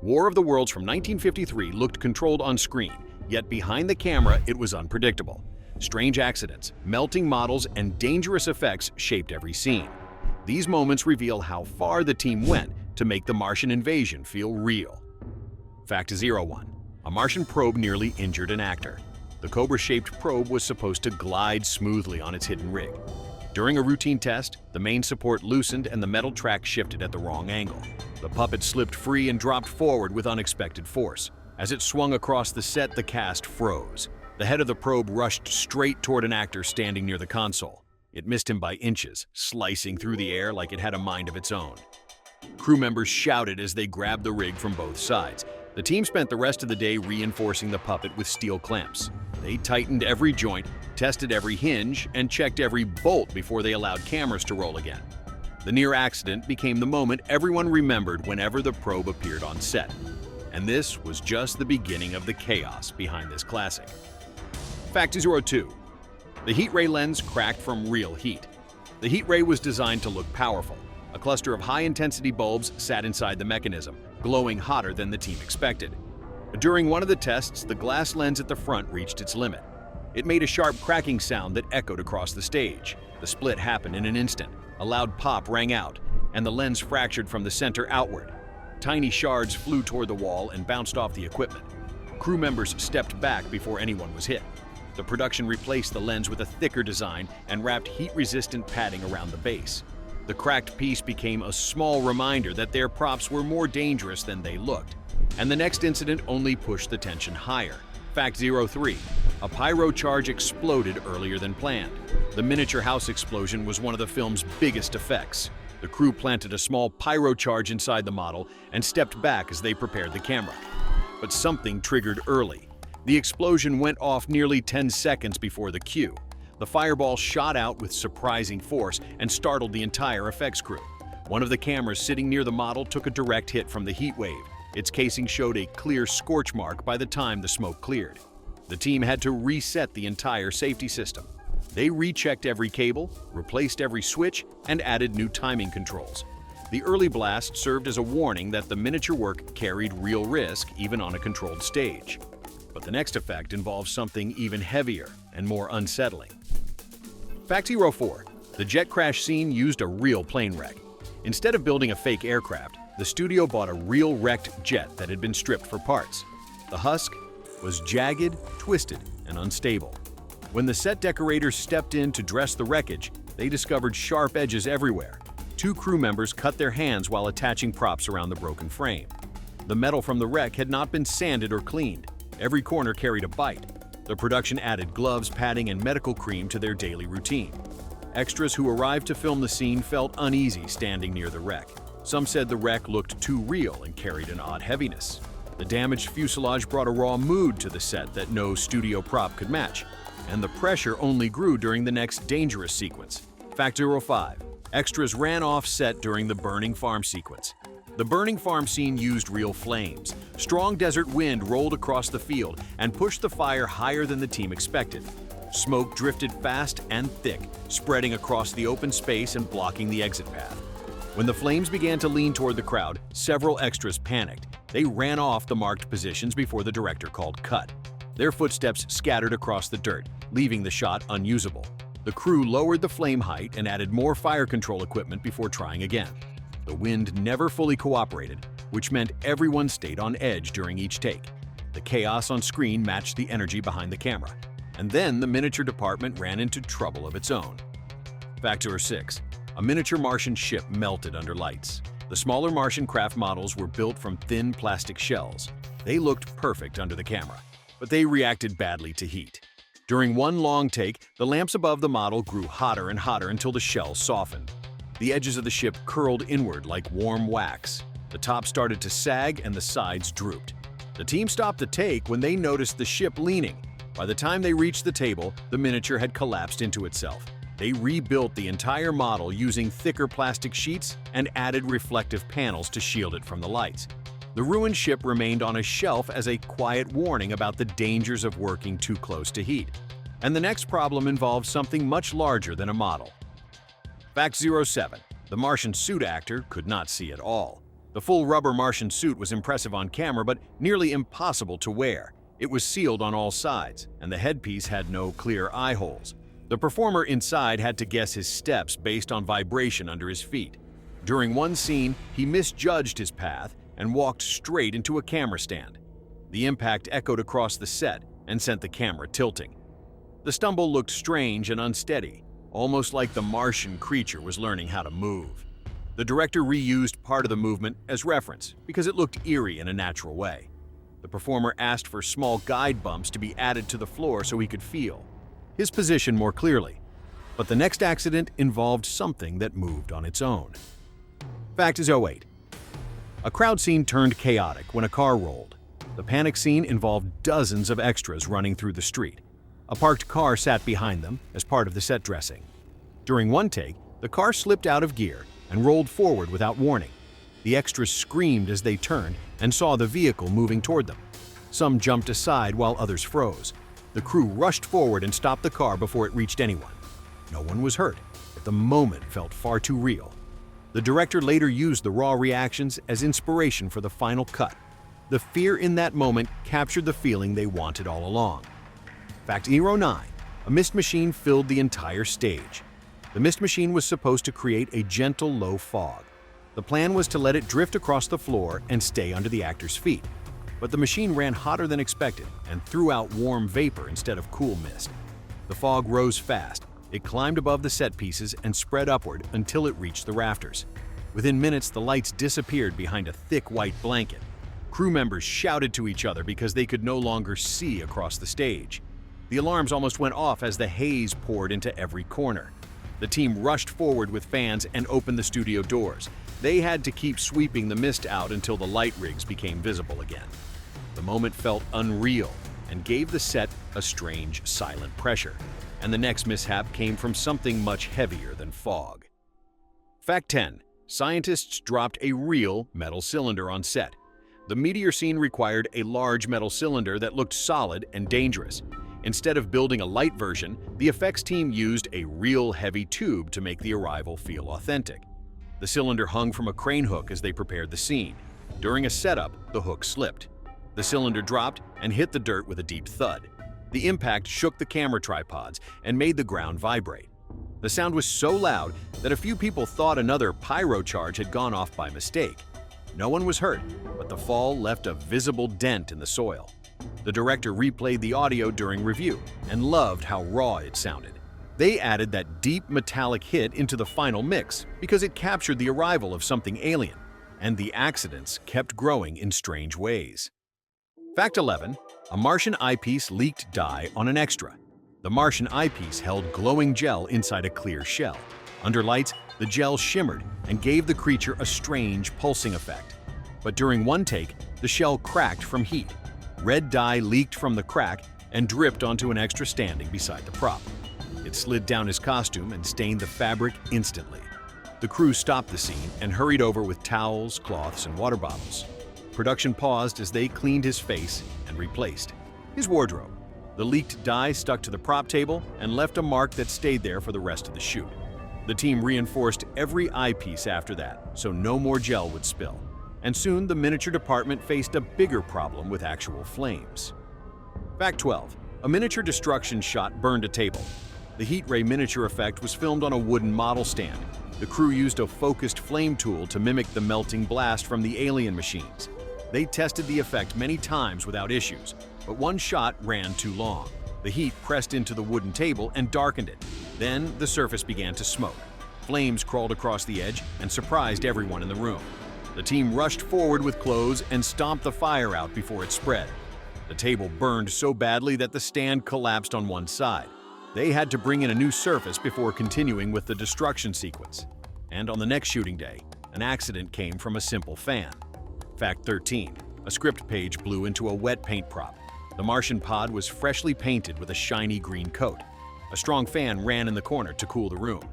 War of the Worlds from 1953 looked controlled on screen, yet behind the camera it was unpredictable. Strange accidents, melting models, and dangerous effects shaped every scene. These moments reveal how far the team went to make the Martian invasion feel real. Fact 01. A Martian probe nearly injured an actor. The Cobra-shaped probe was supposed to glide smoothly on its hidden rig. During a routine test, the main support loosened and the metal track shifted at the wrong angle. The puppet slipped free and dropped forward with unexpected force. As it swung across the set, the cast froze. The head of the probe rushed straight toward an actor standing near the console. It missed him by inches, slicing through the air like it had a mind of its own. Crew members shouted as they grabbed the rig from both sides. The team spent the rest of the day reinforcing the puppet with steel clamps. They tightened every joint, tested every hinge, and checked every bolt before they allowed cameras to roll again. The near accident became the moment everyone remembered whenever the probe appeared on set. And this was just the beginning of the chaos behind this classic. Fact 02. The heat ray lens cracked from real heat. The heat ray was designed to look powerful. A cluster of high-intensity bulbs sat inside the mechanism, glowing hotter than the team expected. During one of the tests, the glass lens at the front reached its limit. It made a sharp cracking sound that echoed across the stage. The split happened in an instant. A loud pop rang out, and the lens fractured from the center outward. Tiny shards flew toward the wall and bounced off the equipment. Crew members stepped back before anyone was hit. The production replaced the lens with a thicker design and wrapped heat-resistant padding around the base. The cracked piece became a small reminder that their props were more dangerous than they looked. And the next incident only pushed the tension higher. Fact 03. A pyro charge exploded earlier than planned. The miniature house explosion was one of the film's biggest effects. The crew planted a small pyro charge inside the model and stepped back as they prepared the camera. But something triggered early. The explosion went off nearly 10 seconds before the cue. The fireball shot out with surprising force and startled the entire effects crew. One of the cameras sitting near the model took a direct hit from the heat wave. Its casing showed a clear scorch mark by the time the smoke cleared. The team had to reset the entire safety system. They rechecked every cable, replaced every switch, and added new timing controls. The early blast served as a warning that the miniature work carried real risk even on a controlled stage. But the next effect involves something even heavier and more unsettling. Fact 04. The jet crash scene used a real plane wreck. Instead of building a fake aircraft, the studio bought a real wrecked jet that had been stripped for parts. The husk was jagged, twisted, and unstable. When the set decorators stepped in to dress the wreckage, they discovered sharp edges everywhere. Two crew members cut their hands while attaching props around the broken frame. The metal from the wreck had not been sanded or cleaned. Every corner carried a bite. The production added gloves, padding, and medical cream to their daily routine. Extras who arrived to film the scene felt uneasy standing near the wreck. Some said the wreck looked too real and carried an odd heaviness. The damaged fuselage brought a raw mood to the set that no studio prop could match, and the pressure only grew during the next dangerous sequence. Fact 05. Extras ran off set during the burning farm sequence. The burning farm scene used real flames. Strong desert wind rolled across the field and pushed the fire higher than the team expected. Smoke drifted fast and thick, spreading across the open space and blocking the exit path. When the flames began to lean toward the crowd, several extras panicked. They ran off the marked positions before the director called cut. Their footsteps scattered across the dirt, leaving the shot unusable. The crew lowered the flame height and added more fire control equipment before trying again. The wind never fully cooperated, which meant everyone stayed on edge during each take. The chaos on screen matched the energy behind the camera. And then the miniature department ran into trouble of its own. Fact 06. A miniature Martian ship melted under lights. The smaller Martian craft models were built from thin plastic shells. They looked perfect under the camera, but they reacted badly to heat. During one long take, the lamps above the model grew hotter and hotter until the shells softened. The edges of the ship curled inward like warm wax. The top started to sag and the sides drooped. The team stopped the take when they noticed the ship leaning. By the time they reached the table, the miniature had collapsed into itself. They rebuilt the entire model using thicker plastic sheets and added reflective panels to shield it from the lights. The ruined ship remained on a shelf as a quiet warning about the dangers of working too close to heat. And the next problem involved something much larger than a model. Fact 07. The Martian suit actor could not see at all. The full rubber Martian suit was impressive on camera, but nearly impossible to wear. It was sealed on all sides, and the headpiece had no clear eye holes. The performer inside had to guess his steps based on vibration under his feet. During one scene, he misjudged his path and walked straight into a camera stand. The impact echoed across the set and sent the camera tilting. The stumble looked strange and unsteady, almost like the Martian creature was learning how to move. The director reused part of the movement as reference because it looked eerie in a natural way. The performer asked for small guide bumps to be added to the floor so he could feel his position more clearly. But the next accident involved something that moved on its own. Fact is 08. A crowd scene turned chaotic when a car rolled. The panic scene involved dozens of extras running through the street. A parked car sat behind them as part of the set dressing. During one take, the car slipped out of gear and rolled forward without warning. The extras screamed as they turned and saw the vehicle moving toward them. Some jumped aside while others froze. The crew rushed forward and stopped the car before it reached anyone. No one was hurt, but the moment felt far too real. The director later used the raw reactions as inspiration for the final cut. The fear in that moment captured the feeling they wanted all along. Fact 09. A mist machine filled the entire stage. The mist machine was supposed to create a gentle, low fog. The plan was to let it drift across the floor and stay under the actors' feet. But the machine ran hotter than expected and threw out warm vapor instead of cool mist. The fog rose fast. It climbed above the set pieces and spread upward until it reached the rafters. Within minutes, the lights disappeared behind a thick white blanket. Crew members shouted to each other because they could no longer see across the stage. The alarms almost went off as the haze poured into every corner. The team rushed forward with fans and opened the studio doors. They had to keep sweeping the mist out until the light rigs became visible again. The moment felt unreal and gave the set a strange, silent pressure. And the next mishap came from something much heavier than fog. Fact 10. Scientists dropped a real metal cylinder on set. The meteor scene required a large metal cylinder that looked solid and dangerous. Instead of building a light version, the effects team used a real heavy tube to make the arrival feel authentic. The cylinder hung from a crane hook as they prepared the scene. During a setup, the hook slipped. The cylinder dropped and hit the dirt with a deep thud. The impact shook the camera tripods and made the ground vibrate. The sound was so loud that a few people thought another pyro charge had gone off by mistake. No one was hurt, but the fall left a visible dent in the soil. The director replayed the audio during review and loved how raw it sounded. They added that deep metallic hit into the final mix because it captured the arrival of something alien, and the accidents kept growing in strange ways. Fact 11. A Martian eyepiece leaked dye on an extra. The Martian eyepiece held glowing gel inside a clear shell. Under lights, the gel shimmered and gave the creature a strange pulsing effect. But during one take, the shell cracked from heat. Red dye leaked from the crack and dripped onto an extra standing beside the prop. It slid down his costume and stained the fabric instantly. The crew stopped the scene and hurried over with towels, cloths, and water bottles. Production paused as they cleaned his face and replaced his wardrobe. The leaked dye stuck to the prop table and left a mark that stayed there for the rest of the shoot. The team reinforced every eyepiece after that, so no more gel would spill. And soon the miniature department faced a bigger problem with actual flames. Fact 12. A miniature destruction shot burned a table. The heat ray miniature effect was filmed on a wooden model stand. The crew used a focused flame tool to mimic the melting blast from the alien machines. They tested the effect many times without issues, but one shot ran too long. The heat pressed into the wooden table and darkened it. Then the surface began to smoke. Flames crawled across the edge and surprised everyone in the room. The team rushed forward with clothes and stomped the fire out before it spread. The table burned so badly that the stand collapsed on one side. They had to bring in a new surface before continuing with the destruction sequence. And on the next shooting day, an accident came from a simple fan. Fact 13. A script page blew into a wet paint prop. The Martian pod was freshly painted with a shiny green coat. A strong fan ran in the corner to cool the room.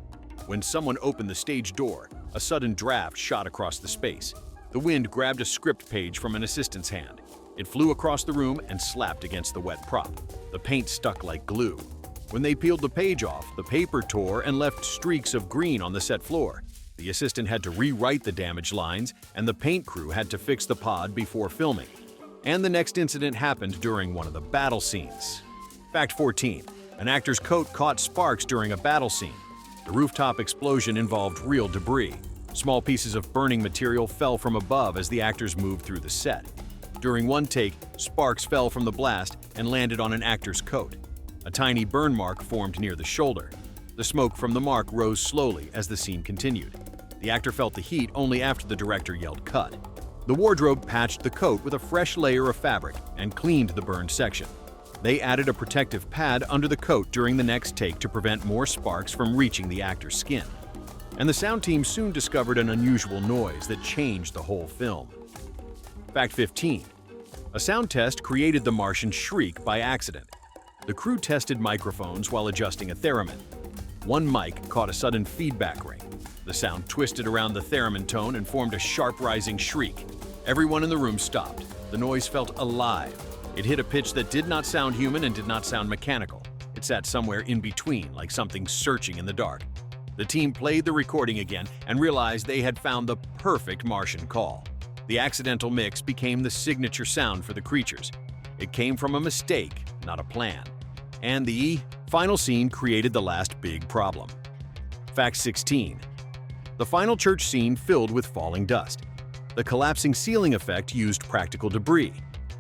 When someone opened the stage door, a sudden draft shot across the space. The wind grabbed a script page from an assistant's hand. It flew across the room and slapped against the wet prop. The paint stuck like glue. When they peeled the page off, the paper tore and left streaks of green on the set floor. The assistant had to rewrite the damaged lines, and the paint crew had to fix the pod before filming. And the next incident happened during one of the battle scenes. Fact 14. An actor's coat caught sparks during a battle scene. The rooftop explosion involved real debris. Small pieces of burning material fell from above as the actors moved through the set. During one take, sparks fell from the blast and landed on an actor's coat. A tiny burn mark formed near the shoulder. The smoke from the mark rose slowly as the scene continued. The actor felt the heat only after the director yelled "cut." The wardrobe patched the coat with a fresh layer of fabric and cleaned the burned section. They added a protective pad under the coat during the next take to prevent more sparks from reaching the actor's skin. And the sound team soon discovered an unusual noise that changed the whole film. Fact 15. A sound test created the Martian shriek by accident. The crew tested microphones while adjusting a theremin. One mic caught a sudden feedback ring. The sound twisted around the theremin tone and formed a sharp rising shriek. Everyone in the room stopped. The noise felt alive. It hit a pitch that did not sound human and did not sound mechanical. It sat somewhere in between, like something searching in the dark. The team played the recording again and realized they had found the perfect Martian call. The accidental mix became the signature sound for the creatures. It came from a mistake, not a plan. And the final scene created the last big problem. Fact 16. The final church scene filled with falling dust. The collapsing ceiling effect used practical debris.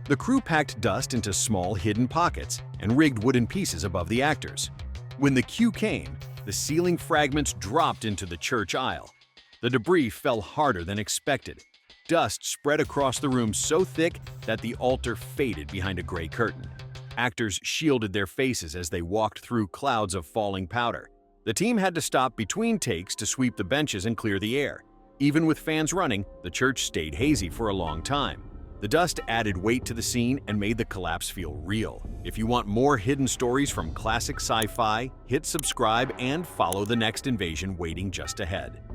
The crew packed dust into small hidden pockets and rigged wooden pieces above the actors. When the cue came, the ceiling fragments dropped into the church aisle. The debris fell harder than expected. Dust spread across the room so thick that the altar faded behind a gray curtain. Actors shielded their faces as they walked through clouds of falling powder. The team had to stop between takes to sweep the benches and clear the air. Even with fans running, the church stayed hazy for a long time. The dust added weight to the scene and made the collapse feel real. If you want more hidden stories from classic sci-fi, hit subscribe and follow the next invasion waiting just ahead.